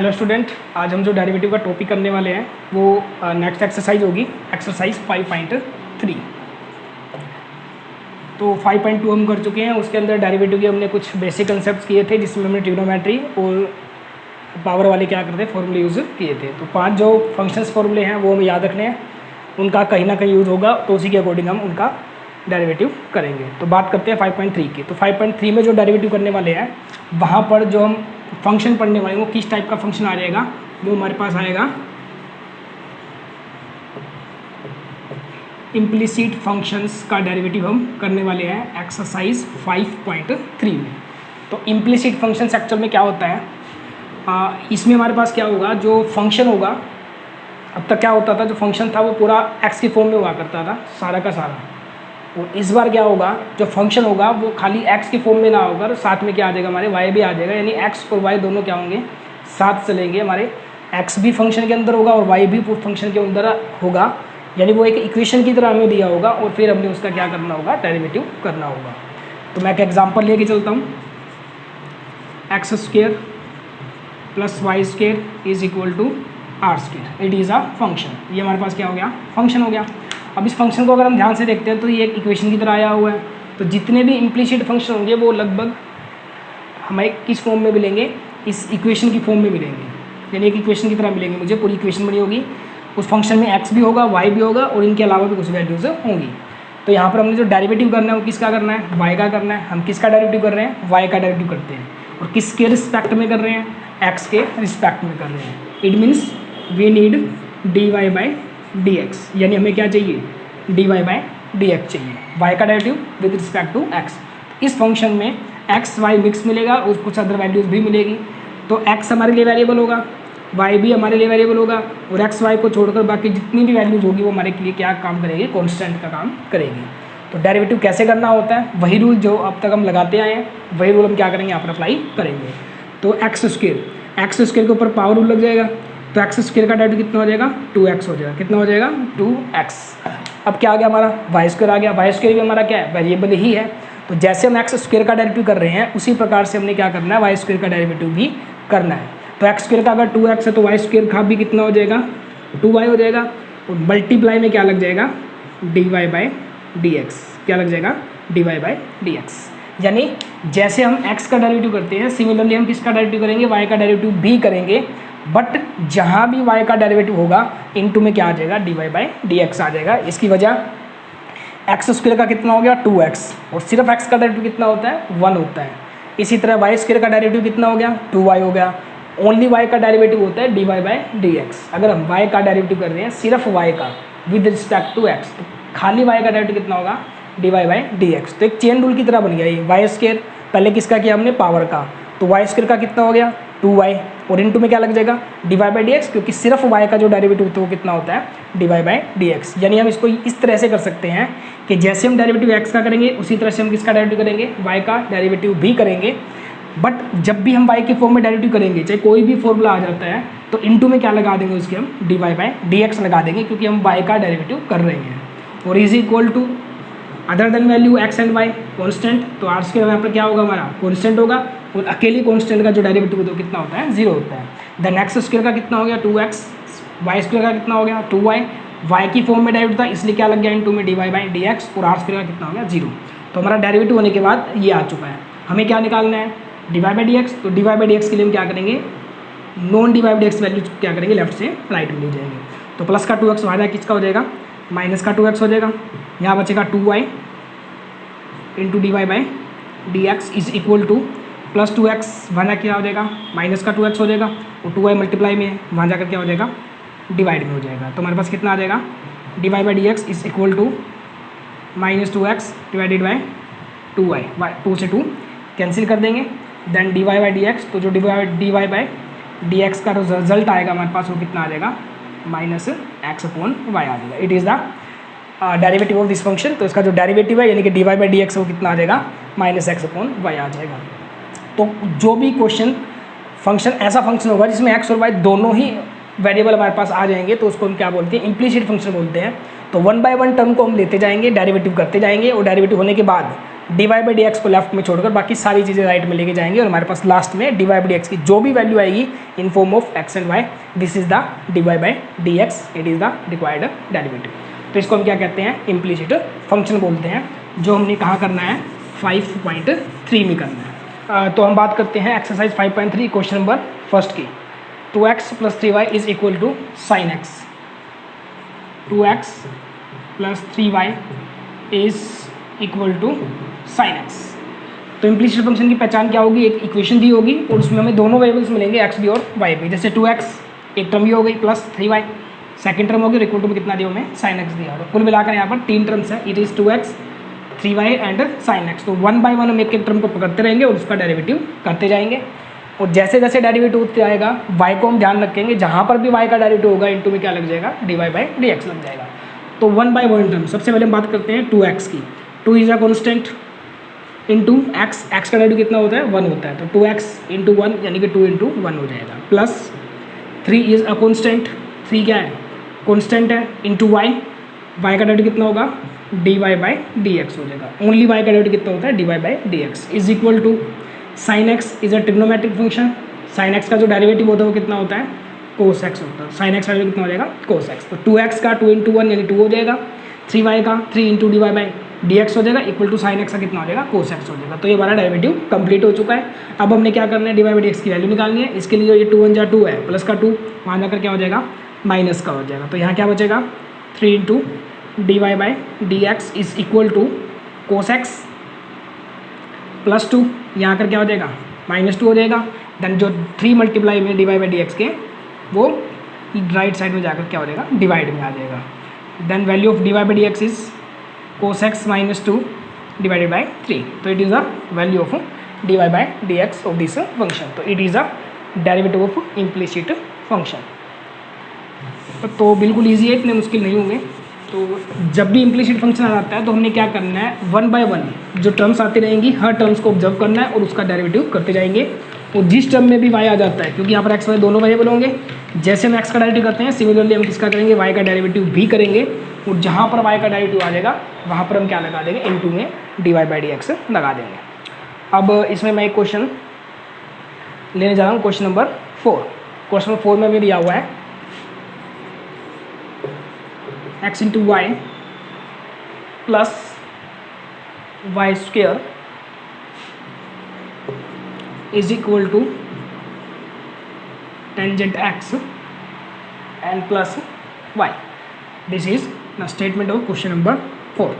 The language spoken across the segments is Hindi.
हेलो स्टूडेंट, आज हम जो डेरिवेटिव का टॉपिक करने वाले हैं वो नेक्स्ट एक्सरसाइज होगी, एक्सरसाइज 5.3। तो 5.2 हम कर चुके हैं। उसके अंदर डेरिवेटिव के हमने कुछ बेसिक कंसेप्ट किए थे, जिसमें हमने ट्रिग्नोमेट्री और पावर वाले क्या करते हैं फॉर्मूले यूज़ किए थे। तो 5 जो फंक्शंस फॉर्मूले हैं वो हमें याद रखने हैं, उनका कहीं ना कहीं यूज़ होगा, तो उसी के अकॉर्डिंग हम उनका डेरिवेटिव करेंगे। तो बात करते हैं 5.3 की। तो 5.3 में जो डेरिवेटिव करने वाले हैं वहाँ पर जो हम फंक्शन पढ़ने वाले हैं वो किस टाइप का फंक्शन आ जाएगा, वो हमारे पास आएगा इम्प्लिसिट फंक्शंस का डेरिवेटिव हम करने वाले हैं एक्सरसाइज 5.3 में। तो इम्प्लिसिट फंक्शंस एक्चुअल में क्या होता है, इसमें हमारे पास क्या होगा, जो फंक्शन होगा, अब तक क्या होता था, जो फंक्शन था वो पूरा एक्स की फॉर्म में हुआ करता था सारा का सारा। और इस बार क्या होगा, जो फंक्शन होगा वो खाली एक्स की फॉर्म में ना होकर साथ में क्या आ जाएगा, हमारे वाई भी आ जाएगा। यानी एक्स और वाई दोनों क्या होंगे, साथ चलेंगे। हमारे एक्स भी फंक्शन के अंदर होगा और वाई भी फंक्शन के अंदर होगा। यानी वो एक इक्वेशन की तरह हमें दिया होगा और फिर हमने उसका क्या करना होगा, डेरिवेटिव करना होगा। तो मैं एक एग्जाम्पल लेके चलता हूँ। X square plus y square is equal to r square, it is a function. ये हमारे पास क्या हो गया, फंक्शन हो गया। अब इस फंक्शन को अगर हम ध्यान से देखते हैं तो ये एक इक्वेशन की तरह आया हुआ है। तो जितने भी इम्प्लिसिट फंक्शन होंगे वो लगभग हमें किस फॉर्म में मिलेंगे, इस इक्वेशन की फॉर्म में मिलेंगे। यानी एक इक्वेशन की तरह मिलेंगे मुझे, पूरी इक्वेशन बनी होगी, उस फंक्शन में एक्स भी होगा, वाई भी होगा और इनके अलावा भी कुछ वैल्यूज़ होंगी। तो यहाँ पर हमने जो डेरिवेटिव करना है वो किसका करना है, वाई का करना है। हम किसका डेरिवेटिव कर रहे हैं, वाई का डेरिवेटिव करते हैं। और किसके रिस्पेक्ट में कर रहे हैं, एक्स के रिस्पेक्ट में कर रहे हैं। It means we need d y by d x, यानी हमें क्या चाहिए, d y by d x चाहिए, वाई का derivative with respect to x. इस फंक्शन में एक्स वाई मिक्स मिलेगा और कुछ अदर वैल्यूज़ भी मिलेगी। तो एक्स हमारे लिए वेरिएबल होगा, वाई भी हमारे लिए वेरिएबल होगा, और एक्स वाई को छोड़कर बाकी जितनी भी वैल्यूज़ होगी वो हमारे लिए क्या काम करेगी, कॉन्स्टेंट का काम करेगी। तो डेरिवेटिव कैसे करना होता है, वही रूल जो अब तक हम लगाते आए हैं, वही रूल हम क्या करेंगे, यहाँ पर अप्लाई करेंगे। तो एक्स स्क्वेयर के ऊपर पावर रूल लग जाएगा। तो एक्स स्क्वेयर का डेरिवेटिव कितना हो जाएगा, 2x हो जाएगा। कितना हो जाएगा, 2x। अब क्या आ गया, हमारा वाई स्क्वेयर आ गया। वाई स्क्वेयर भी हमारा क्या है, वेरिएबल ही है। तो जैसे हम एक्स स्क्वेयर का डेरिवेटिव कर रहे हैं उसी प्रकार से हमने क्या करना है, वाई स्क्वेयर का डेरिवेटिव भी करना है। तो एक्स स्क्वेयर का अगर 2x है तो वाई स्क्वेयर का भी कितना हो जाएगा, 2y हो जाएगा। और मल्टीप्लाई में क्या लग जाएगा, d y by d x. क्या लग जाएगा, d y by d x. यानी जैसे हम x का डेरिवेटिव करते हैं सिमिलरली हम किसका डेरिवेटिव करेंगे, y का डेरिवेटिव भी करेंगे। बट जहाँ भी y का डेरिवेटिव होगा इनटू में क्या आ जाएगा, d y by d x आ जाएगा। इसकी वजह एक्स स्क्वेयर का कितना हो गया, 2x, और सिर्फ x का डेरिवेटिव कितना होता है, 1 होता है। इसी तरह वाई स्क्वेयर का डेरिवेटिव कितना हो गया, 2y हो गया। ओनली y का डेरिवेटिव होता है d y by d x. अगर हम y का डेरिवेटिव कर रहे हैं सिर्फ y का विद रिस्पेक्ट टू x, तो खाली y का डेरिवेटिव कितना होगा, d y by d x. तो एक चेन रूल की तरह बन गया ये। वाई स्क्वेयर पहले किसका किया हमने, पावर का। तो वाई स्क्वेयर का कितना हो गया, 2y, और इनटू में क्या लग जाएगा, d y by d x, क्योंकि सिर्फ y का जो डेरिवेटिव होता है वो कितना होता है, d y by d x. यानी हम इसको इस तरह से कर सकते हैं कि जैसे हम डेरिवेटिव x का करेंगे उसी तरह से हम किसका डेरिवेटिव करेंगे, y का डेरिवेटिव भी करेंगे। बट जब भी हम y के फॉर्म में डेरिवेटिव करेंगे, चाहे कोई भी फॉर्मूला आ जाता है, तो इनटू में क्या लगा देंगे, उसके हम d y by d x लगा देंगे, क्योंकि हम y का डेरिवेटिव कर रहे हैं। और is equal to other than value x and y constant. तो आर स्क्वायर यहाँ पर क्या होगा, हमारा कॉन्स्टेंट होगा, और अकेली कॉन्स्टेंट का जो डेरिवेटिव होता है कितना होता है, 0 होता है। देन एक्स स्क्वायर का कितना हो गया, 2x, वाई स्क्वायर का कितना हो गया, 2y, वाई की फॉर्म में डेरिवेटिव था इसलिए क्या लग गया, इनटू में d y by d x, और आर स्क्वायर का कितना हो गया, 0। तो हमारा डेरिवेटिव होने के बाद ये आ चुका है। हमें क्या निकालना है, d y by d x. तो d y by d x के लिए हम क्या करेंगे, non d y by d x value क्या करेंगे, लेफ्ट से राइट में ले जाएंगे। तो प्लस का 2x वहाँ जाए किसका हो जाएगा, माइनस का 2x हो जाएगा। यहाँ बचेगा 2y into d y by d x is equal to plus 2x, वहाँ क्या हो जाएगा, माइनस का 2x हो जाएगा, और 2y मल्टीप्लाई में है, वहाँ जाकर क्या हो जाएगा, डिवाइड में हो जाएगा। तो हमारे पास कितना आ जाएगा, d y by d x is equal to minus 2x divided by 2y, 2 से 2 कैंसिल कर देंगे। Then d y by d x, तो जो d y by d x का रिजल्ट आएगा हमारे पास वो कितना आ जाएगा, माइनस एक्स अपॉन वाई आ जाएगा। It is the derivative of this function. तो इसका जो डेरिवेटिव है यानी कि d y by d x वो कितना आ जाएगा, माइनस एक्स अपॉन वाई आ जाएगा। तो जो भी क्वेश्चन फंक्शन ऐसा फंक्शन होगा जिसमें एक्स और वाई दोनों ही वेरिएबल हमारे पास आ जाएंगे तो उसको हम क्या बोलते हैं, इम्प्लिसिट फंक्शन बोलते हैं। तो 1 बाय 1 टर्म को हम लेते जाएंगे, डेरिवेटिव करते जाएंगे, और डेरिवेटिव होने के बाद dy बाई डी को लेफ्ट में छोड़कर बाकी सारी चीज़ें राइट में लेके जाएंगे और हमारे पास लास्ट में dy बाई डी की जो भी वैल्यू आएगी in form of x and y, this is the dy by D it is the required derivative. तो इसको हम क्या कहते हैं, इम्प्लीसिट फंक्शन बोलते हैं, जो हमने कहाँ करना है 5.3 में करना है। तो हम बात करते हैं एक्सरसाइज 5.3 क्वेश्चन नंबर फर्स्ट की। 2x + 3y is equal to sine x, 2x + 3y is equal to sine x। तो इम्प्लीसिट फंक्शन की पहचान क्या होगी, एक इक्वेशन दी होगी और उसमें हमें दोनों वेरिएबल्स मिलेंगे x भी और y भी। जैसे 2x एक टर्म ये हो गई प्लस 3y सेकेंड टर्म होगी, इक्वल टू में कितना दिया हमें साइन x दिया। और कुल मिलाकर यहाँ पर 3 टर्म्स है, it is 2x 3y and sine x। तो 1 बाय 1 हम एक एक टर्म को पकड़ते रहेंगे और उसका डेरिवेटिव करते जाएंगे। और जैसे जैसे डेरिवेटिव होते जाएगा y को हम ध्यान रखेंगे, जहाँ पर भी y का डेरिवेटिव होगा इनटू में क्या लग जाएगा dy बाई dx लग जाएगा। तो 1 बाय 1 टर्म, सबसे पहले हम बात करते हैं 2x की। 2 is a constant into x का डेरिवेटिव कितना होता है 1 होता है, तो 2x इंटू 1 यानी कि 2 इंटू 1 हो जाएगा। प्लस 3 इज अ कॉन्स्टेंट, 3 क्या है कॉन्स्टेंट है, इंटू y का डेरिवेटिव कितना होगा dy बाई dx हो जाएगा। ओनली y का डेरिवेटिव कितना होता है dy by dx is equal to sine x is a trigonometric function, sine x का जो डेरिवेटिव होता है वो कितना होता है कोस x होता है, साइन x का डेरिवेटिव कितना हो जाएगा कोस x। तो 2x का 2 इंटू 1 यानी 2 हो जाएगा, 3y का 3 इंटू dy बाई dx हो जाएगा इक्वल टू साइन x का कितना हो जाएगा कोस x हो जाएगा। तो ये हमारा डेरिवेटिव कंप्लीट हो चुका है। अब हमने क्या करना है dy बाई dx की वैल्यू निकालनी है। इसके लिए ये 2 1 जा 2 है, प्लस का 2 वहाँ जाकर क्या हो जाएगा माइनस का हो जाएगा। तो यहाँ क्या बचेगा 3 into dy by dx is equal to cos x plus 2, यहाँ कर क्या हो जाएगा -2 हो जाएगा। देन जो 3 मल्टीप्लाई में dy बाई dx के वो राइट साइड में जाकर क्या हो जाएगा डिवाइड में आ जाएगा। Then value of dy by dx is cos x -2 divided by 3। तो it is the value of dy by dx of this function. तो it is the derivative of implicit function. तो बिल्कुल ईजी है, इतने मुश्किल नहीं होंगे। तो जब भी इम्प्लिसिट फंक्शन आ जाता है तो हमने क्या करना है 1 बाय 1 जो टर्म्स आती रहेंगी हर टर्म्स को ऑब्जर्व करना है और उसका डेरिवेटिव करते जाएंगे। और जिस टर्म में भी y आ जाता है, क्योंकि यहाँ पर x y दोनों वेरिएबल होंगे, जैसे हम x का डेरिवेटिव करते हैं सिमिलरली हम किसका करेंगे y का डेरिवेटिव भी करेंगे। और जहाँ पर y का डेरिवेटिव आ जाएगा वहाँ पर हम क्या लगा देंगे इनटू में dy बाई dx लगा देंगे। अब इसमें मैं एक क्वेश्चन लेने जा रहा हूँ, क्वेश्चन नंबर 4। क्वेश्चन नंबर 4 में भी दिया हुआ है x into y plus y square is equal to tangent x and plus y। This is the statement of question number 4।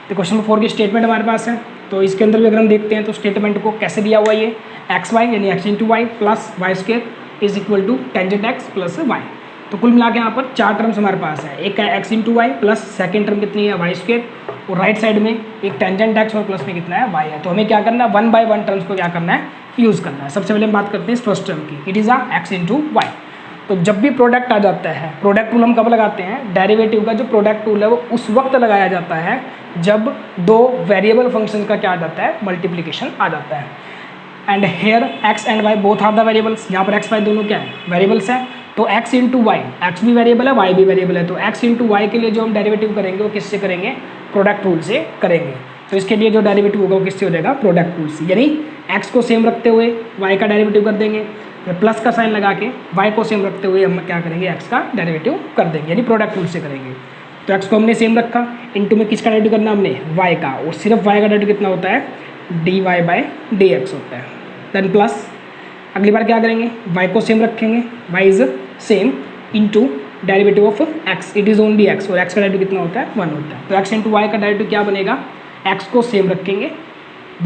तो क्वेश्चन नंबर 4 की स्टेटमेंट हमारे पास है। तो इसके अंदर भी अगर हम देखते हैं तो स्टेटमेंट को कैसे दिया हुआ ये एक्स वाई यानी x into y plus y square is equal to tangent x plus y. तो कुल मिला के यहाँ पर 4 टर्म्स हमारे पास है, एक है x into y plus second term कितनी है वाई स्क्वेयर और राइट साइड में एक टेंजेंट x और प्लस में कितना है y है। तो हमें क्या करना है 1 बाय 1 टर्म्स को क्या करना है यूज़ करना है। सबसे पहले हम बात करते हैं फर्स्ट टर्म की, it is a x into y. तो जब भी प्रोडक्ट आ जाता है, प्रोडक्ट रूल हम कब लगाते हैं, डेरिवेटिव का जो प्रोडक्ट रूल है वो उस वक्त लगाया जाता है जब दो वेरिएबल फंक्शन का क्या आ जाता है मल्टीप्लिकेशन आ जाता है। And here x and y both are the variables, यहाँ पर x y दोनों क्या है वेरिएबल्स है। तो x इंटू वाई, एक्स भी वेरिएबल है y भी वेरिएबल है, तो x इंटू वाई के लिए जो हम डेरिवेटिव करेंगे वो किससे करेंगे प्रोडक्ट रूल से करेंगे। तो इसके लिए जो डेरिवेटिव होगा वो किससे हो जाएगा प्रोडक्ट रूल से, यानी x को सेम रखते हुए y का डेरिवेटिव कर देंगे, प्लस का साइन लगा के y को सेम रखते हुए हम क्या करेंगे x का डेरिवेटिव कर देंगे, यानी प्रोडक्ट रूल से करेंगे। तो x को हमने सेम रखा, इंटू में किसका डेरिवेटिव करना हमने y का, और सिर्फ y का डेरिवेटिव कितना होता है dy बाई dx होता है। देन प्लस अगली बार क्या करेंगे y को सेम रखेंगे, y is same into derivative of x, it is only x, और x का डेरिवेटिव कितना होता है 1 होता है। तो x इंटू वाई का डेरिवेटिव क्या बनेगा, x को सेम रखेंगे,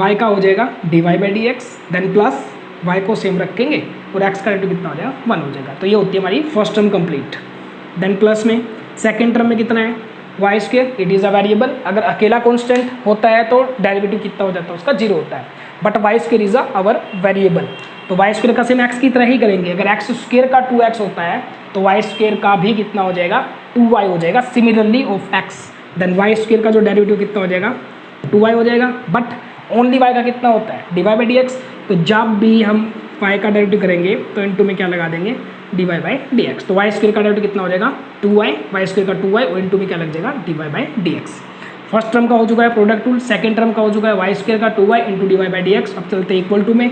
y का हो जाएगा dy by dx, then plus y को सेम रखेंगे और x का डेरिवेटिव कितना हो जाएगा 1 हो जाएगा। तो ये होती है हमारी first term complete. Then plus में सेकेंड टर्म में कितना है y square, it is a variable, अगर अकेला कॉन्स्टेंट होता है तो डेरिवेटिव कितना हो जाता है उसका 0 होता है, but why square is our variable. तो वाई स्क्वेयर का सेम एक्स की तरह ही करेंगे, अगर एक्स स्क्वेयर का 2x होता है तो वाई स्क्वेयर का भी कितना हो जाएगा 2y हो जाएगा, similarly of x. Then y square का जो डेरिवेटिव कितना हो जाएगा 2y हो जाएगा, बट ओनली y का कितना होता है dy बाई dx। तो जब भी हम y का डेरिवेटिव करेंगे तो इनटू में क्या लगा देंगे dy बाई dx। तो वाई स्क्वेयर का डेरिवेटिव कितना हो जाएगा 2y, वाई स्क्वेयर का 2y और इनटू में क्या लग जाएगा dy by dx। First term का हो चुका है प्रोडक्ट रूल, सेकंड टर्म का हो चुका है वाई स्क्वायर का 2y into d y by d x. अब चलते हैं इक्वल टू में।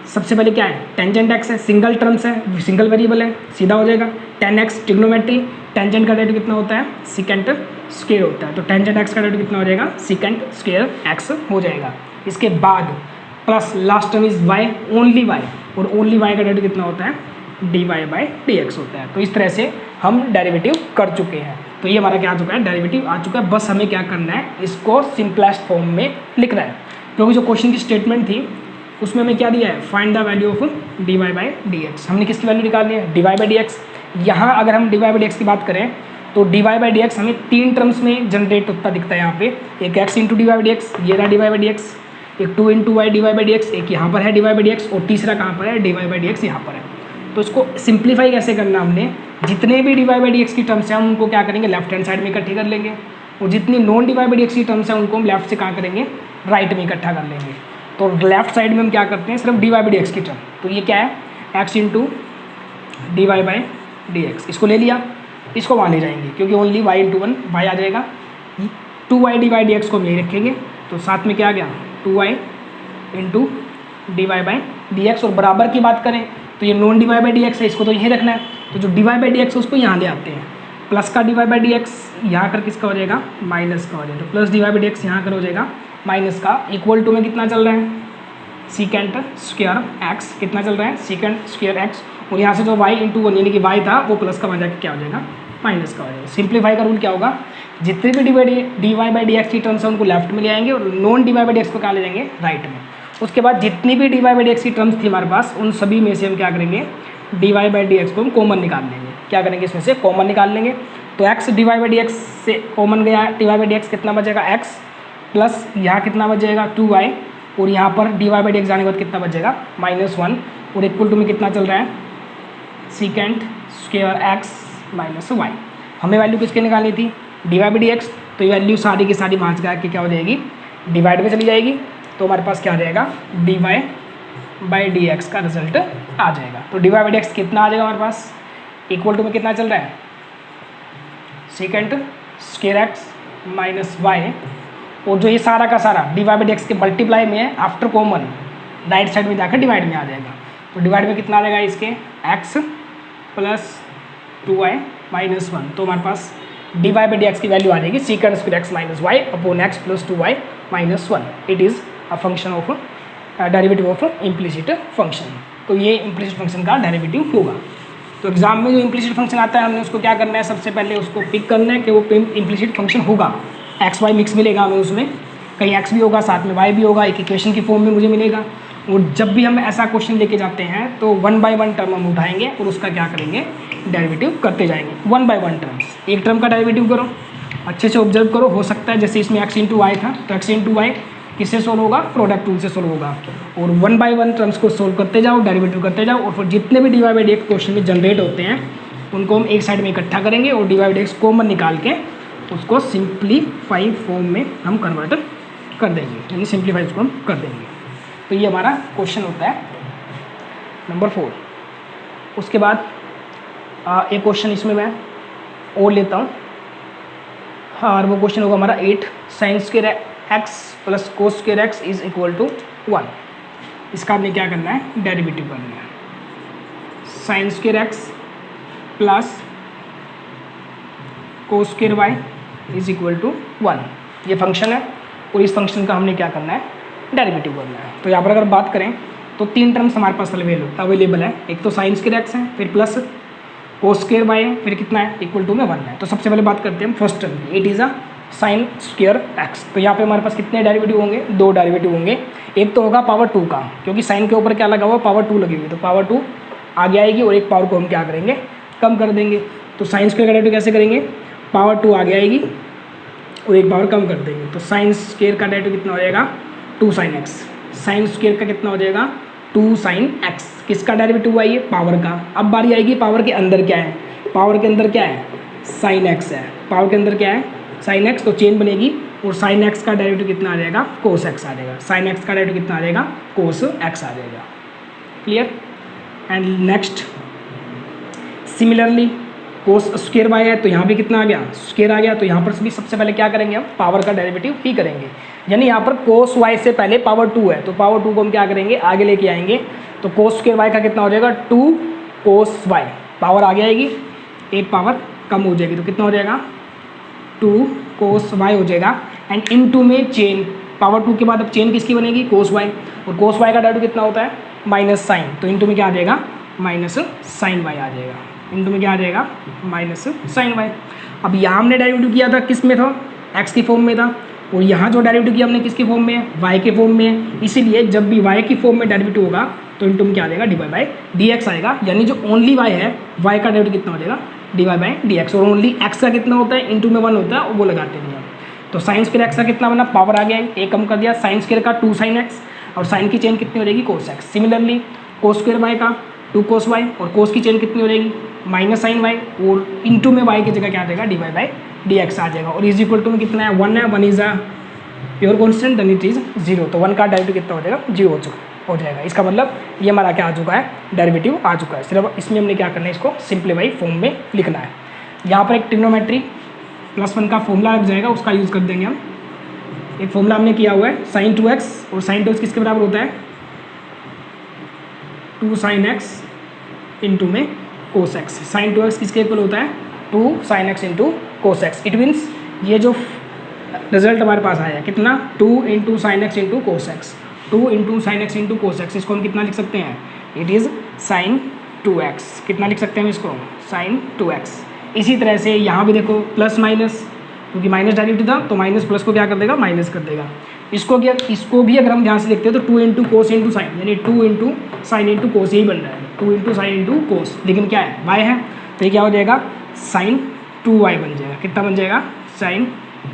सबसे पहले क्या है, टेंजेंट एक्स है, सिंगल टर्म्स है, सिंगल वेरिएबल है, सीधा हो जाएगा। tan x ट्रिग्नोमेट्री, टेंजेंट का डेरिवेटिव कितना होता है, सिकेंट स्क्वायर होता है, तो टेंजेंट x का डेरिवेटिव कितना हो जाएगा, सिकेंट स्क्वायर x हो जाएगा। इसके बाद plus last term is y, only y, और ओनली y का डेरिवेटिव कितना होता है, dy बाई dx होता है। तो इस तरह से हम डेरिवेटिव कर चुके हैं। तो ये हमारा क्या आ चुका है, डेरिवेटिव आ चुका है। बस हमें क्या करना है, इसको सिंपलेस्ट फॉर्म में लिखना है, क्योंकि जो क्वेश्चन की स्टेटमेंट थी उसमें हमें क्या दिया है, find the value of dy by dx। हमने किसकी वैल्यू निकालनी है, dy बाई dx। यहाँ अगर हम dy बाई dx की बात करें तो dy बाई dx हमें 3 टर्म्स में जनरेट होता दिखता है यहाँ पे। एक x into d y by dx, ये रहा dy बाई dx, एक 2 into y d y by dx, एक यहाँ पर है dy बाई dx, और तीसरा कहाँ पर है, dy बाई dx यहाँ पर है। तो इसको सिंप्लीफाई कैसे करना, हमने जितने भी dy बाई dx की टर्म्स हैं हम उनको क्या करेंगे, लेफ्ट हैंड साइड में इकट्ठे कर लेंगे, और जितनी नॉन dy बाई dx की टर्म्स हैं उनको हम लेफ्ट से कहाँ करेंगे, राइट में इकट्ठा कर लेंगे। तो लेफ्ट साइड में हम क्या करते हैं, सिर्फ dy बाई dx की टर्म, तो ये क्या है, x into d y by d x. इसको ले लिया, इसको वहाँ ले जाएंगे क्योंकि ओनली y इंटू 1 y आ जाएगा। 2y D Y D x को हम यही रखेंगे, तो साथ में क्या आ गया, 2y into d y by d x. और बराबर की बात करें तो ये non d y by d x है, इसको तो यहीं रखना है, तो जो d y by d x है उसको यहाँ ले आते हैं। प्लस का d y by d x यहाँ कर किसका हो जाएगा, माइनस का हो जाएगा, तो plus d y by d x यहाँ कर हो जाएगा माइनस का। इक्वल टू में कितना चल रहा है, सीकेंट स्क्वायर एक्स, कितना चल रहा है, सीकेंट स्क्वायर एक्स, और यहाँ से जो y इंटू 1 यानी कि y था वो प्लस का वहाँ जाकर क्या हो जाएगा, माइनस का हो जाएगा। सिंप्लीफाई का रूल क्या होगा, जितने भी d y by d x की टर्म्स हैं उनको लेफ्ट में ले आएंगे और non d y by d x को क्या ले जाएंगे, राइट में। उसके बाद जितनी भी d y by d x की टर्म्स थी हमारे पास उन सभी में से हम क्या करेंगे, d y by d x को हम कॉमन निकाल लेंगे। क्या करेंगे, इसमें से कॉमन निकाल लेंगे। तो x d y by d x से कॉमन गया, d y by d x कितना बचेगा, x प्लस यहाँ कितना बचेगा 2y, और यहाँ पर d y by d x जाने के बाद कितना बचेगा, -1, और इक्वल टू में कितना चल रहा है, secant square x minus y. हमें वैल्यू किसके निकालनी थी, d y by d x, तो ये वैल्यू सारी की सारी भाँज के क्या हो जाएगी, डिवाइड में चली जाएगी, तो हमारे पास क्या आ जाएगा, d y by d x का रिजल्ट आ जाएगा। तो d y by d x कितना आ जाएगा हमारे पास, इक्वल टू में कितना चल रहा है, secant square x minus y, और जो ये सारा का सारा d y by d x के मल्टीप्लाई में है, आफ्टर कॉमन राइट साइड में जाकर डिवाइड में आ जाएगा। तो डिवाइड में कितना आ जाएगा, इसके x प्लस 2y माइनस 1, तो हमारे पास d y by d x की वैल्यू आ जाएगी secant square x minus y upon x plus 2y minus 1। It is a function of derivative of implicit function. तो ये इम्प्लिसिट फंक्शन का डेरिवेटिव होगा। तो एग्जाम में जो इम्प्लिसिट फंक्शन आता है हमने उसको क्या करना है, सबसे पहले उसको पिक करना है कि वो इम्प्लिसिट फंक्शन होगा, एक्स वाई मिक्स मिलेगा हमें, उसमें कहीं एक्स भी होगा साथ में वाई भी होगा, एक इक्वेशन की फॉर्म में मुझे मिलेगा। और जब भी हम ऐसा क्वेश्चन लेके जाते हैं तो 1 बाय 1 टर्म हम उठाएंगे और उसका क्या करेंगे, डेरिवेटिव करते जाएंगे 1 बाय 1 टर्म्स। एक टर्म का डेरिवेटिव करो, अच्छे से ऑब्जर्व करो, हो सकता है जैसे इसमें x इंटू वाई था तो x इंटू वाई किससे सोल्व होगा, प्रोडक्ट टूल से सोल्व होगा। और 1 बाय 1 टर्म्स को सोल्व करते जाओ, डेरिवेटिव करते जाओ, और फिर जितने भी d y by d x question में जनरेट होते हैं उनको हम एक साइड में इकट्ठा करेंगे और d y by d x common निकाल के उसको सिंप्लीफाई फॉर्म में हम कन्वर्ट कर देंगे, यानी सिंप्लीफाई उसको हम कर देंगे। तो ये हमारा क्वेश्चन होता है नंबर 4। उसके बाद एक क्वेश्चन इसमें मैं और लेता हूँ, और वो क्वेश्चन होगा हमारा 8, sine square x plus cos square x is equal to 1। इसका हमें क्या करना है, डेरिवेटिव करना है। Sine square x plus cos square y is equal to 1, ये फंक्शन है और इस फंक्शन का हमने क्या करना है, डेरिवेटिव करना है। तो यहाँ पर अगर बात करें तो 3 टर्म्स हमारे पास अवेलेबल है, एक तो साइन स्क्वायर एक्स है, फिर प्लस कोस स्क्वायर वाई है, फिर कितना है, इक्वल टू में 1 है। तो सबसे पहले बात करते हैं हम फर्स्ट टर्म की, it is a sign square x. तो यहाँ पे हमारे पास कितने डेरिवेटिव होंगे, 2 डेरिवेटिव होंगे। एक तो होगा पावर 2 का, क्योंकि साइन के ऊपर क्या लगा हुआ, पावर 2 लगी हुई, तो पावर 2 आगे आएगी और एक पावर को हम क्या करेंगे, कम कर देंगे। तो साइन स्क्वायर का डेरिवेटिव कैसे करेंगे, पावर 2 आगे आएगी और एक पावर कम कर देंगे। तो साइन स्क्वायर का डेरिवेटिव कितना हो जाएगा, 2 साइन एक्स। साइन स्क्वायर का कितना हो जाएगा, 2 साइन एक्स। किसका डेरिवेटिव हुआ, ये पावर का। अब बारी आएगी पावर के अंदर क्या है, पावर के अंदर क्या है, साइन एक्स है। पावर के अंदर क्या है, साइन एक्स, तो चेन बनेगी और साइन एक्स का डेरिवेटिव कितना आ जाएगा, कोस एक्स आ जाएगा। साइन एक्स का डेरिवेटिव कितना आ जाएगा, कोस एक्स आ जाएगा। Clear. And next similarly cos square y है तो यहाँ भी कितना आ गया, स्क्वायर आ गया। तो यहाँ पर भी सबसे पहले क्या करेंगे, हम पावर का डेरिवेटिव ही करेंगे। यानी यहाँ पर कोस वाई से पहले पावर 2 है, तो पावर 2 को हम क्या करेंगे, आगे लेके आएंगे। तो कोस स्क्वायर वाई का कितना हो जाएगा, 2 कोस वाई, पावर आगे आएगी, एक पावर कम हो जाएगी, तो कितना हो जाएगा, 2 कोस वाई हो जाएगा। एंड इन टू में चेन, पावर 2 के बाद अब चेन किसकी बनेगी, कोस वाई, और कोस वाई का डेरिवेटिव कितना होता है, माइनस साइन। तो इन टू में क्या आ जाएगा, माइनस साइन वाई आ जाएगा। इनटू में क्या आ जाएगा, माइनस साइन वाई। अब यहाँ हमने डेरिवेटिव किया था किस में था, एक्स की फॉर्म में था, और यहाँ जो डेरिवेटिव किया हमने किसकी फॉर्म में है, वाई के फॉर्म में है। इसीलिए जब भी वाई की फॉर्म में डेरिवेटिव होगा तो इनटू में क्या आ जाएगा, d y by d x आएगा। यानी जो ओनली वाई है, वाई का डेरिवेटिव कितना हो जाएगा, d y by d x, और ओनली एक्स का कितना होता है, इनटू में 1 होता है, वो लगाते नहीं हम। तो साइन स्क्वायर एक्स का कितना बना, पावर आ गया, एक कम कर दिया, साइन स्क्वायर का 2 साइन एक्स, और साइन की चेन कितनी हो जाएगी, cos x. Similarly cos square y का 2 कोस वाई, और कोस की चेन कितनी हो जाएगी, माइनस साइन वाई, और इनटू में वाई की जगह क्या आ जाएगा, d y by d x आ जाएगा। और इज इक्वल टू में कितना है, 1 है, 1 is a pure constant, then it is 0। तो 1 का डेरिवेटिव कितना हो जाएगा, 0 हो जाएगा। इसका मतलब ये हमारा क्या आ चुका है, डेरिवेटिव आ चुका है। सिर्फ इसमें हमने क्या करना है, इसको सिंप्लीफाई फॉर्म में लिखना है। यहाँ पर एक ट्रिग्नोमेट्री +1 का फॉर्मूला लग जाएगा, उसका यूज़ कर देंगे हम। एक फॉर्मूला हमने किया हुआ है sin 2x, और sin 2x किसके बराबर होता है, 2 sin x इंटू में cos x। sin 2x किसके इक्वल होता है, 2 sin x into cos x। It means ये जो रिजल्ट हमारे पास आया कितना, 2 into sine x into cos x, 2 into sine x into cos x. इसको हम कितना लिख सकते हैं, इट इज़ sin 2x। कितना लिख सकते हैं हम इसको, sin 2x। इसी तरह से यहाँ भी देखो प्लस माइनस, क्योंकि माइनस डेरिवेटिव था तो माइनस प्लस को क्या कर देगा, माइनस कर देगा। इसको भी अगर हम ध्यान से देखते हैं तो 2 इंटू कोस इंटू साइन, यानी 2 इंटू साइन इंटू कोस, यही बन रहा है, 2 इंटू साइन इंटू कोस। लेकिन क्या है, वाई है, तो ये क्या हो जाएगा, sin 2y बन जाएगा। कितना बन जाएगा, sin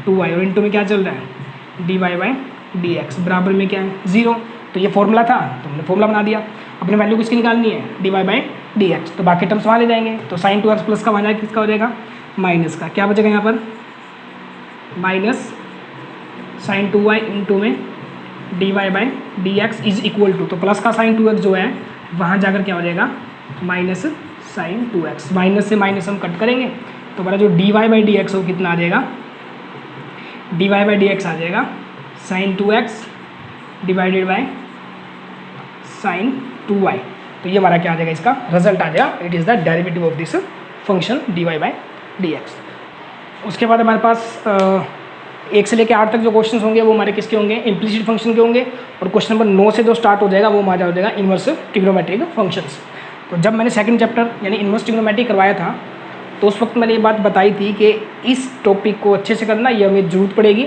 2y, और इंटू में क्या चल रहा है, d y by d x, बराबर में क्या है, 0। तो ये फॉर्मूला था, तो हमने फॉर्मूला बना दिया। अपने वैल्यू किसकी निकालनी है, d y by d x, तो बाकी टर्म्स वहाँ ले जाएंगे। तो sin 2x प्लस का वहाँ किसका हो जाएगा, माइनस का। क्या बचेगा यहाँ पर, माइनस sin 2y इंटू में d y by d x is equal to, तो प्लस का sin 2x जो है वहाँ जाकर क्या हो जाएगा, माइनस sin 2x। माइनस से माइनस हम कट करेंगे तो हमारा जो d y by d x हो कितना आ जाएगा, d y by d x आ जाएगा sin 2x divided by sin 2y। तो ये हमारा क्या आ जाएगा, इसका रिजल्ट आ जाएगा, it is the derivative of this function d y by d x. उसके बाद हमारे पास 1 से लेकर 8 तक जो क्वेश्चन होंगे वो हमारे किसके होंगे, इम्प्लिसिट फंक्शन के होंगे। और क्वेश्चन नंबर 9 से जो स्टार्ट हो जाएगा वो हमारा हो जाएगा इन्वर्स ट्रिग्नोमेट्रिक फंक्शंस। तो जब मैंने सेकंड चैप्टर यानी इन्वर्स ट्रिग्नोमेट्री करवाया था तो उस वक्त मैंने ये बात बताई थी कि इस टॉपिक को अच्छे से करना, ये हमें जरूरत पड़ेगी,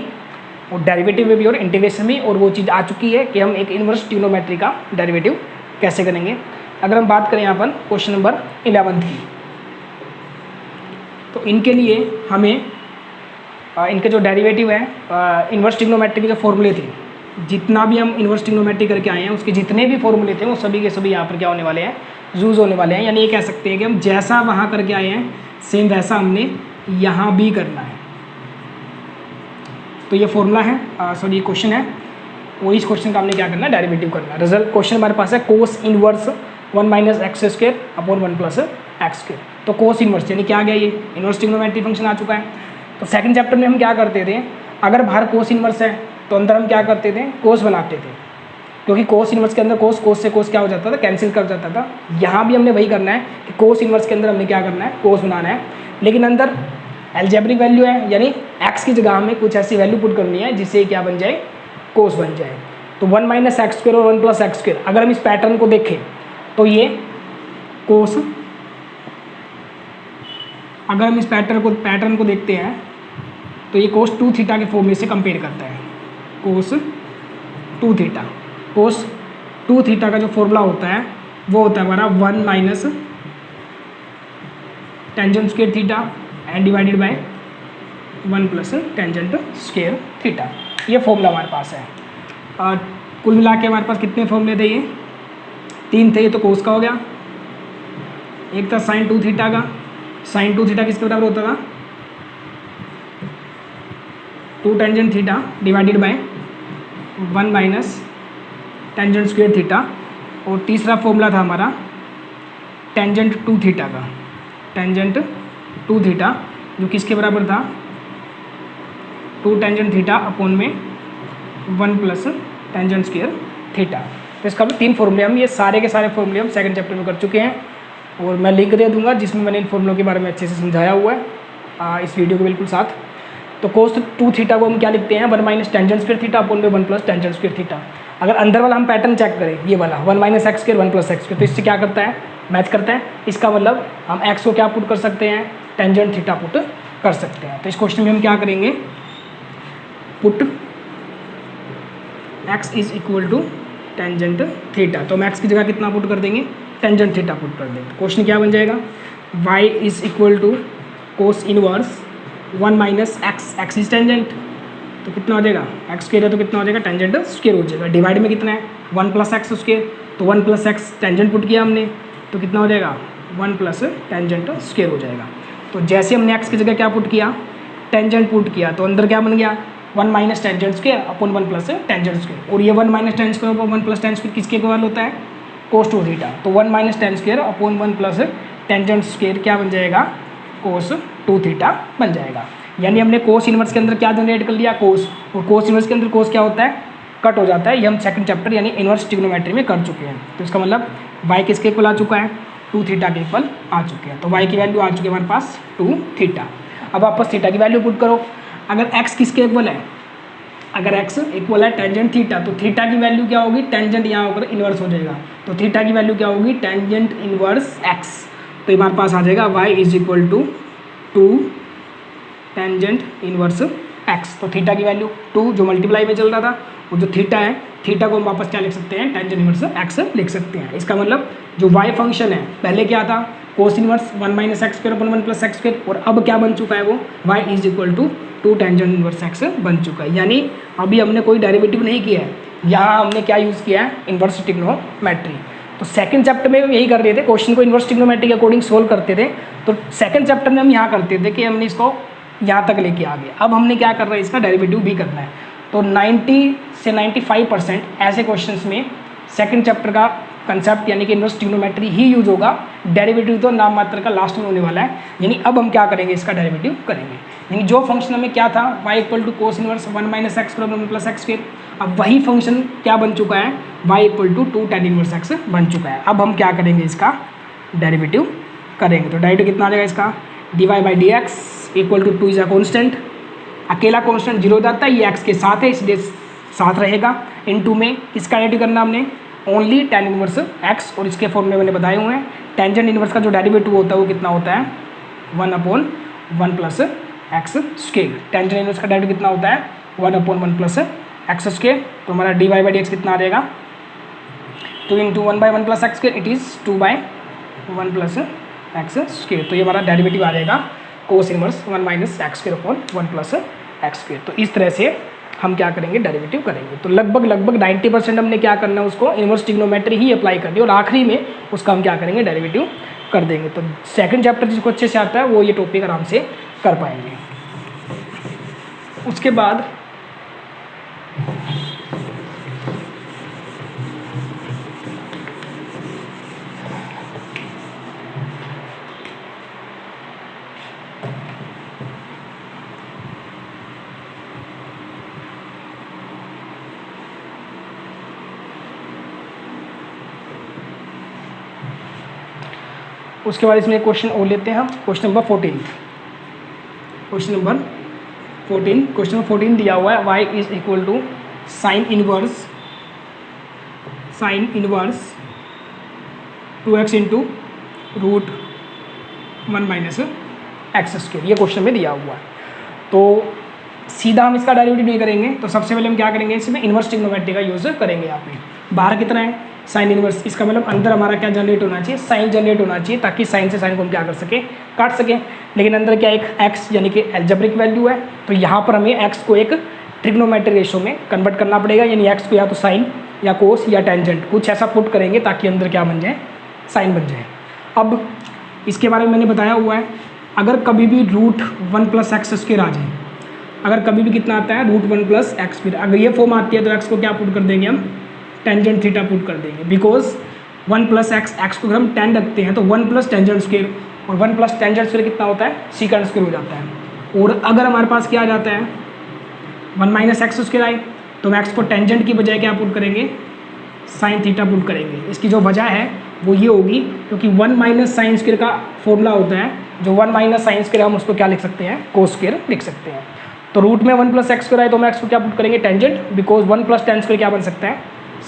और डेरिवेटिव में भी और इंटीग्रेशन में, और वो चीज़ आ चुकी है कि हम एक इन्वर्स ट्रिग्नोमेट्री का डेरिवेटिव कैसे करेंगे। अगर हम बात करें यहाँ पर क्वेश्चन नंबर 11 की, तो इनके लिए हमें इनके जो डेरिवेटिव है इन्वर्स ट्रिग्नोमेट्री के जो फॉर्मूले थे, जितना भी हम इन्वर्स ट्रिग्नोमेट्री करके आए हैं उसके जितने भी फॉर्मूले थे वो सभी के सभी यहाँ पर क्या होने वाले हैं, यूज़ होने वाले हैं। यानी ये कह सकते हैं कि हम जैसा वहाँ करके आए हैं सेम वैसा हमने यहाँ भी करना है। तो ये फॉर्मूला है, सॉरी ये क्वेश्चन है, और इस क्वेश्चन का हमने क्या करना है, डेरिवेटिव करना है। रिजल्ट क्वेश्चन हमारे पास है कोस inverse 1 minus x square upon 1 plus x square. तो कोस इनवर्स यानी क्या आ गया, ये इनवर्स ट्रिग्नोमेट्री फंक्शन आ चुका है। तो सेकंड चैप्टर में हम क्या करते थे, अगर बाहर कोस इनवर्स है तो अंदर हम क्या करते थे, कोस बनाते थे, क्योंकि कोस इनवर्स के अंदर कोस से कोस क्या हो जाता था, कैंसिल कर जाता था। यहाँ भी हमने वही करना है कि कोस इनवर्स के अंदर हमने क्या करना है, कोस बनाना है, लेकिन अंदर एल्जेब्रिक वैल्यू है, यानी एक्स की जगह हमें कुछ ऐसी वैल्यू पुट करनी है जिससे क्या बन जाए, कोस बन जाए। तो 1 माइनस एक्स स्क्वायर और 1 प्लस एक्स स्क्वायर, अगर हम इस पैटर्न को देखें तो ये कोस, अगर हम इस पैटर्न को देखते हैं तो ये कोस 2 थीटा के फॉर्मूले से कंपेयर करता है। कोस 2 थीटा, कोस 2 थीटा का जो फॉर्मूला होता है वो होता है हमारा 1 minus tangent square theta and divided by 1 plus tangent square theta. ये फॉर्मूला हमारे पास है। और कुल मिला के हमारे पास कितने फॉर्मूले थे, ये 3 थे। ये तो कोस का हो गया, एक था साइन 2 थीटा का। साइन 2 थीटा किसके बराबर होता था, 2 tangent theta divided by 1 minus tangent square theta. और तीसरा फॉर्मूला था हमारा टेंजेंट 2 थीटा का, टेंजेंट 2 थीटा जो किसके बराबर था 2 टेंजेंट थीटा अपॉन में 1 प्लस टेंजेंट स्क्वायर थीटा। तो इसका भी 3 फॉर्मूले हम ये सारे के सारे फॉर्मूले हम सेकंड चैप्टर में कर चुके हैं और मैं लिंक दे दूंगा जिसमें मैंने इन फॉर्मूलों के बारे में अच्छे से समझाया हुआ है इस वीडियो के बिल्कुल साथ। तो कोस 2 थीटा को हम क्या लिखते हैं 1 minus tangent square theta upon में 1 प्लस टेंजेंट स्क्वायर थीटा। अगर अंदर वाला हम पैटर्न चेक करें ये वाला 1 minus x square 1 plus x square, तो इससे क्या करता है मैच करता है। इसका मतलब हम एक्स को क्या पुट कर सकते हैं टेंजेंट थीटा पुट कर सकते हैं। तो इस क्वेश्चन में हम क्या करेंगे put x is equal to tangent theta. तो हम एक्स की जगह कितना पुट कर देंगे टेंजेंट थीटा पुट कर देंगे। क्वेश्चन क्या बन जाएगा y is equal to cos inverse 1 minus x, x is tangent तो कितना हो जाएगा एक्स स्क्वायर है तो कितना हो जाएगा टेंजेंट स्क्वायर हो जाएगा। डिवाइड में कितना है 1 प्लस एक्स स्क्वायर, तो 1 प्लस एक्स टेंजेंट पुट किया हमने तो कितना हो जाएगा 1 प्लस टेंजेंट स्क्वायर हो जाएगा। तो जैसे हमने एक्स की जगह क्या पुट किया टेंजेंट पुट किया तो अंदर क्या बन गया 1 minus tangent square upon 1 plus tangent square, और ये 1 minus tangent square upon 1 plus tangent square किसके इक्वल होता है कोस 2 थीटा। तो 1 minus tangent square upon 1 plus tangent square क्या बन जाएगा कोस 2 थीटा बन जाएगा। यानी हमने कोस इनवर्स के अंदर क्या जनरेट कर लिया कोस, और कोस इनवर्स के अंदर कोस क्या होता है कट हो जाता है। ये हम सेकंड चैप्टर यानी इनवर्स ट्रिग्नोमेट्री में कर चुके हैं। तो इसका मतलब y किसके इक्वल आ चुका है 2 थीटा के इक्वल आ चुके हैं। तो y की वैल्यू आ चुकी है हमारे पास 2 थीटा। अब वापस थीटा की वैल्यू पुट करो। अगर x किसके इक्वल है अगर x इक्वल है टेंजेंट थीटा तो थीटा की वैल्यू क्या होगी टेंजेंट यहाँ होकर इन्वर्स हो जाएगा। तो थीटा की वैल्यू क्या होगी टेंजेंट इन्वर्स x। तो हमारे पास आ जाएगा y is equal to 2 tangent inverse x। तो थीटा की वैल्यू 2 जो मल्टीप्लाई में चल रहा था वो जो थीटा है थीटा को हम वापस क्या लिख सकते हैं टेंजेंट इन्वर्स x लिख सकते हैं। इसका मतलब जो y फंक्शन है पहले क्या था cos inverse 1 minus x square upon 1 plus x square, और अब क्या बन चुका है वो y is equal to 2 tangent inverse x बन चुका है। यानी अभी हमने कोई डेरिवेटिव नहीं किया है, यहाँ हमने क्या यूज़ किया है इन्वर्स ट्रिग्नोमेट्री। तो सेकंड चैप्टर में यही कर रहे थे क्वेश्चन को इन्वर्स ट्रिग्नोमेट्री के अकॉर्डिंग सोल्व करते थे। तो सेकंड चैप्टर में हम यहाँ करते थे कि हमने इसको यहाँ तक लेके आ गए। अब हमने क्या करना है इसका डेरिवेटिव भी करना है। तो 90 से 95% ऐसे क्वेश्चंस में सेकंड चैप्टर का कंसेप्ट यानी कि इन्वर्स ट्रिग्नोमेट्री ही यूज होगा, डेरिवेटिव तो नाम मात्र का लास्ट में होने वाला है। यानी अब हम क्या करेंगे इसका डेरिवेटिव करेंगे। यानी जो फंक्शन हमें क्या था y equal to cos inverse 1 minus x square 1 plus x square, अब वही फंक्शन क्या बन चुका है y equal to 2 tan inverse x बन चुका है। अब हम क्या करेंगे इसका डेरिवेटिव करेंगे। तो डेरिवेटिव कितना आ जाएगा इसका dy by d x equal to 2 is a constant, अकेला कॉन्स्टेंट 0 हो जाता है, ये x के साथ है इसलिए साथ रहेगा। इनटू में किसका डेरिवेटिव करना हमने ओनली tan इनवर्स x, और इसके फॉर्म में मैंने बताए हुए हैं टेंजेंट इनवर्स का जो डेरिवेटिव होता है वो कितना होता है 1 upon 1 plus x square. Tangent inverse का डेरिवेटिव कितना होता है 1 अपॉन 1 प्लस एक्स स्क्वायर। तो हमारा dy बाई डी एक्स कितना आ जाएगा 2 into 1 by 1 plus x square it is 2 by 1 plus x square. तो ये हमारा डेरिवेटिव आ जाएगा कोस inverse 1 minus x square upon 1 plus x square. तो इस तरह से हम क्या करेंगे डेरिवेटिव करेंगे। तो लगभग 90% हमने क्या करना है उसको इनवर्स ट्रिग्नोमेट्री ही अप्लाई करनी है, और आखिरी में उसका हम क्या करेंगे डेरिवेटिव कर देंगे। तो सेकंड चैप्टर जिसको अच्छे से आता है वो ये टॉपिक आराम से कर पाएंगे। उसके बाद इसमें क्वेश्चन और लेते हैं हम क्वेश्चन नंबर 14। क्वेश्चन नंबर 14 दिया हुआ है y is equal to sine inverse 2x into root 1 minus x square, ये क्वेश्चन में दिया हुआ है। तो सीधा हम इसका डेरिवेटिव नहीं करेंगे, तो सबसे पहले हम क्या करेंगे इसमें इनवर्स ट्रिग्नोमेट्री का यूज़ करेंगे। यहाँ पे बाहर कितना है साइन इनवर्स, इसका मतलब अंदर हमारा क्या जनरेट होना चाहिए साइन जनरेट होना चाहिए, ताकि साइन से साइन को हम क्या कर सके काट सकें। लेकिन अंदर क्या एक x यानी कि एल्जेब्रिक वैल्यू है, तो यहाँ पर हमें x को एक ट्रिग्नोमेट्री रेशो में कन्वर्ट करना पड़ेगा। यानी x को या तो साइन या कोस या टेंजेंट कुछ ऐसा पुट करेंगे ताकि अंदर क्या बन जाए साइन बन जाए। अब इसके बारे में मैंने बताया हुआ है, अगर कभी भी रूट 1 प्लस एक्स स्क्वायर आ जाए, अगर कभी भी कितना आता है रूट 1 प्लस एक्स स्क्वायर, अगर ये फॉर्म आती है तो x को क्या पुट कर देंगे हम टेंजेंट थीटा पुट कर देंगे। बिकॉज 1 प्लस एक्स को अगर हम 10 रखते हैं तो 1 प्लस टेंजेंट स्क्वायर, और 1 प्लस टेंजेंट स्क्वायर कितना होता है, सीकेंड स्क्वायर हो जाता है। और अगर हमारे पास क्या आ जाता है 1 माइनस एक्स स्क्वायर आए तो हम एक्स को टेंजेंट की बजाय क्या पुट करेंगे, साइन थीटा पुट करेंगे। इसकी जो वजह है वो ये होगी क्योंकि 1 माइनस साइन स्क्वायर का फॉर्मूला होता है, जो 1 माइनस साइन स्क्वायर हम उसको क्या लिख सकते हैं, कोस स्क्वायर लिख सकते हैं। तो रूट में 1 प्लस एक्स स्क्वायर आए तो हम एक्स को क्या पुट करेंगे, tangent, because 1 plus ten square क्या बन सकता है,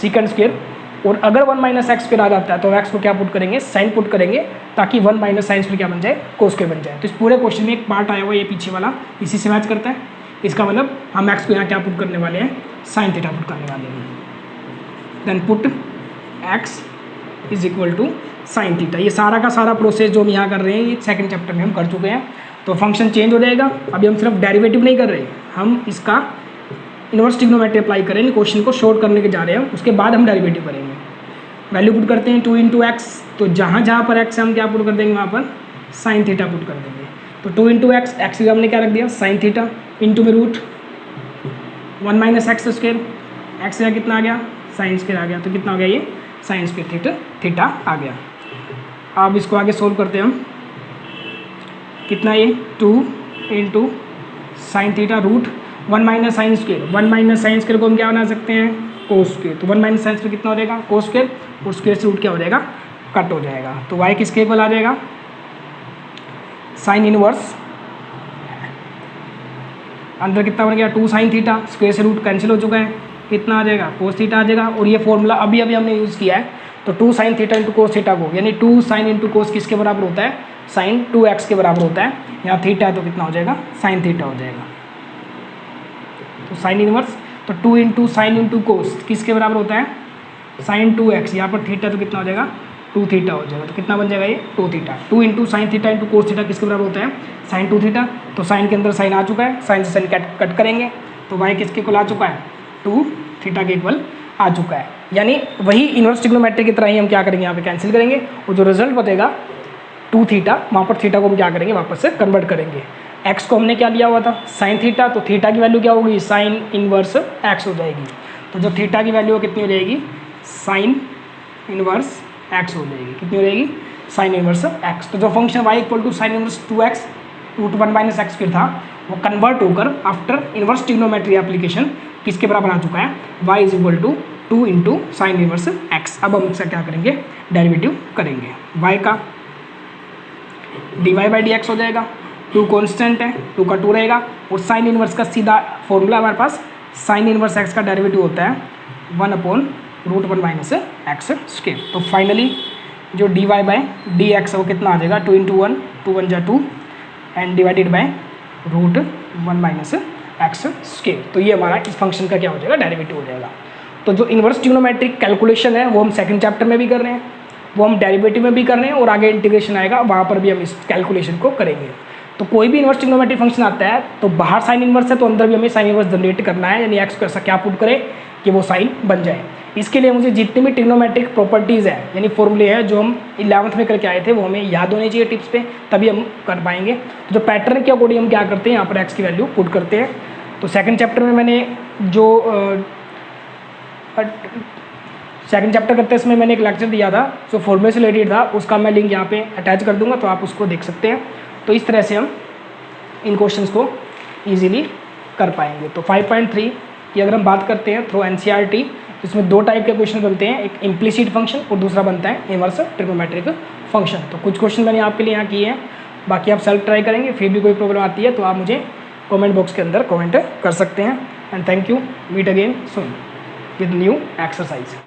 सीकेंड स्क्वायर। और अगर 1 माइनस एक्स स्क्वायर आ जाता है तो एक्स को क्या पुट करेंगे, साइन पुट करेंगे, ताकि 1 माइनस साइन स्क्वायर क्या बन जाए, कोस स्क्वायर बन जाए। तो इस पूरे क्वेश्चन में एक पार्ट आया हुआ है ये पीछे वाला, इसी से मैच करता है। इसका मतलब हम एक्स को यहाँ क्या पुट करने वाले हैं, साइन थीटा पुट करने वाले हैं। Then put x is equal to sine theta. ये सारा का सारा प्रोसेस जो हम यहाँ कर रहे हैं ये सेकंड चैप्टर में हम कर चुके हैं। तो फंक्शन चेंज हो जाएगा। अभी हम सिर्फ डेरिवेटिव नहीं कर रहे, हम इसका इनवर्स ट्रिग्नोमेट्री अप्लाई करेंगे, क्वेश्चन को शॉर्ट करने के जा रहे हैं, उसके बाद हम डेरिवेटिव करेंगे। वैल्यू पुट करते हैं 2 इंटू एक्स, तो जहाँ जहाँ पर एक्स हम क्या पुट कर देंगे, वहाँ पर साइन थीटा पुट कर देंगे। तो 2 इंटू एक्स, एक्स हमने क्या रख दिया, साइन थीटा, इंटू में root 1 minus x square, x का कितना आ गया, साइन स्क्वायर आ गया, तो कितना हो गया ये, साइन स्क्वायर थीटा आ गया। अब इसको आगे सोल्व करते हैं हम, कितना ये 2 into sine theta root 1 minus sine square, 1 minus sine square को हम क्या बना सकते हैं, कोस स्क्वायर। तो 1 माइनस साइन स्क्वायर कितना हो जाएगा, कोस स्क्वायर, और स्क्वायर से रूट क्या हो जाएगा, कट हो जाएगा। तो y किसके इक्वल आ जाएगा, साइन इनवर्स, अंदर कितना बन गया 2 साइन थीटा, स्क्वायर से रूट कैंसिल हो चुका है, कितना आ जाएगा, कोस थीटा आ जाएगा। और ये फॉर्मूला अभी हमने यूज़ किया है, तो 2 sign theta into cos theta को, यानी 2 साइन इंटू कोस किसके बराबर होता है, साइन 2x के बराबर होता है। यहाँ थीटा है तो कितना हो जाएगा, साइन थीटा हो जाएगा। तो साइन इनवर्स, तो 2 इंटू साइन इंटू कोस किसके बराबर होता है, साइन 2x, यहाँ पर थीटा तो कितना हो जाएगा, 2 थीटा हो जाएगा। तो कितना बन जाएगा ये, 2 theta. 2 into sine theta into cos theta किसके बराबर होता है, साइन 2 थीटा। तो साइन के अंदर साइन आ चुका है, साइन से साइन कट करेंगे, तो y किसके इक्वल आ चुका है, 2 थीटा के इक्वल आ चुका है। यानी वही इनवर्स ट्रिग्नोमेट्री की तरह ही हम क्या करेंगे, यहाँ पे कैंसिल करेंगे, और जो रिजल्ट बचेगा 2 थीटा, वहाँ पर थीटा को हम क्या करेंगे, वापस से कन्वर्ट करेंगे। एक्स को हमने क्या लिया हुआ था, साइन थीटा, तो थीटा की वैल्यू क्या होगी, साइन इनवर्स एक्स हो जाएगी। तो जो थीटा की वैल्यू कितनी हो जाएगी, साइन इनवर्स एक्स हो जाएगी, कितनी हो जाएगी, साइन इनवर्स एक्स। तो जो function y equal to sine inverse 2x root 1 minus x square था, वो कन्वर्ट होकर आफ्टर इनवर्स ट्रिग्नोमेट्री एप्लीकेशन किसके बराबर आ चुका है, y is equal to 2 into sine inverse x. अब हम इसका क्या करेंगे, डेरिवेटिव करेंगे। y का dy बाई डी एक्स हो जाएगा, 2 कॉन्स्टेंट है, 2 का 2 रहेगा, और साइन इनवर्स का सीधा फॉर्मूला हमारे पास, साइन इनवर्स एक्स का डेरिवेटिव होता है 1 upon root 1 minus x square. तो फाइनली जो dy बाई डी एक्स वो कितना आ जाएगा, 2 इंटू 1, 2 1 जा 2, and divided by root 1 minus x square. तो ये हमारा इस फंक्शन का क्या हो जाएगा, डेरिवेटिव हो जाएगा। तो जो इनवर्स ट्रिग्नोमेट्रिक कैलकुलेशन है वो हम सेकंड चैप्टर में भी कर रहे हैं, वो हम डेरिवेटिव में भी कर रहे हैं, और आगे इंटीग्रेशन आएगा वहाँ पर भी हम इस कैलकुलेशन को करेंगे। तो कोई भी इनवर्स ट्रिग्नोमेट्रिक फंक्शन आता है तो बाहर साइन इनवर्स है, तो अंदर भी हमें साइन इनवर्स जनरेट करना है, यानी एक्स को ऐसा क्या पुट करें कि वो साइन बन जाए। इसके लिए मुझे जितनी भी ट्रिग्नोमेट्रिक प्रॉपर्टीज़ है, यानी फॉर्मूले हैं जो हम 11th में करके आए थे, वो हमें याद होने चाहिए टिप्स पे, तभी हम कर पाएंगे। तो जो पैटर्न के अकॉर्डिंग हम क्या करते हैं, यहाँ पर एक्स की वैल्यू पुट करते हैं। तो सेकंड चैप्टर में मैंने जो सेकंड चैप्टर करते समय मैंने एक लेक्चर दिया था जो फॉर्मूले से रिलेटेड था, उसका मैं लिंक यहाँ पे अटैच कर दूंगा, तो आप उसको देख सकते हैं। तो इस तरह से हम इन क्वेश्चंस को इजीली कर पाएंगे। तो 5.3 की अगर हम बात करते हैं थ्रू एनसीईआरटी, तो इसमें 2 टाइप के क्वेश्चन बनते हैं, एक इम्प्लिसिट फंक्शन और दूसरा बनता है इनवर्स ट्रिग्नोमेट्रिक फंक्शन। तो कुछ क्वेश्चन मैंने आपके लिए यहाँ किए हैं, बाकी आप सेल्फ ट्राई करेंगे, फिर भी कोई प्रॉब्लम आती है तो आप मुझे कमेंट बॉक्स के अंदर कमेंट कर सकते हैं। And thank you, meet again soon with new exercise.